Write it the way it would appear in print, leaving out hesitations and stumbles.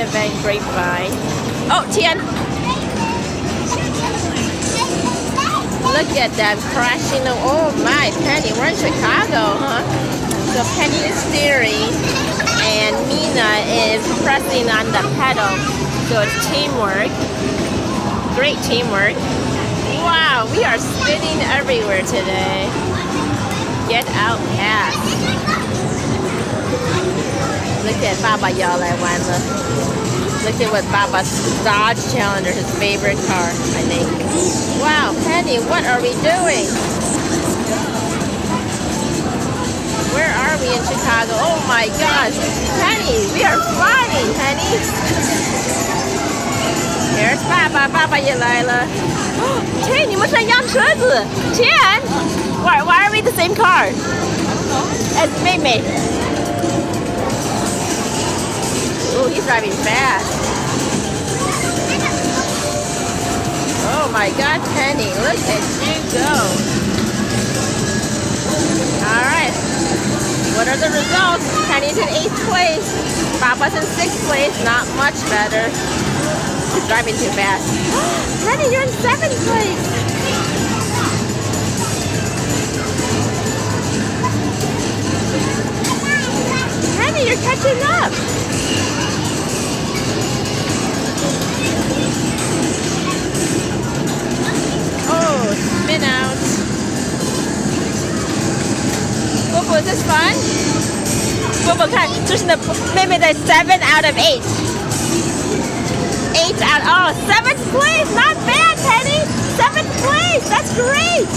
event Grapevine. Oh, Tian! Look at them crashing. Oh my, Penny, we're in Chicago, huh? So Penny is steering and Mina is pressing on the pedal. So it's teamwork. Great teamwork. Wow, we are spinning everywhere today. Get out fast. Look at Baba 摇来玩了. Look at what Baba's Dodge Challenger, his favorite car, I think. Wow, Penny, what are we doing? Where are we in Chicago? Oh my gosh. Penny, we are flying, Penny. Here's Baba. Baba 也来了. Tian, 你们是一辆车子. Tian, why are we the same car? As 妹妹. Oh, he's driving fast. Oh my God, Penny, look at you go. All right. What are the results? Penny's in 8th place. Papa's in 6th place. Not much better. He's driving too fast. Penny, you're in 7th place. Penny, you're catching up. Oh, spin out. Boo, is this fun? Boo, 看，这是你的妹妹的 7 out of 8. 8 out. Oh, 7th place. Not bad, Penny. 7th place. That's great.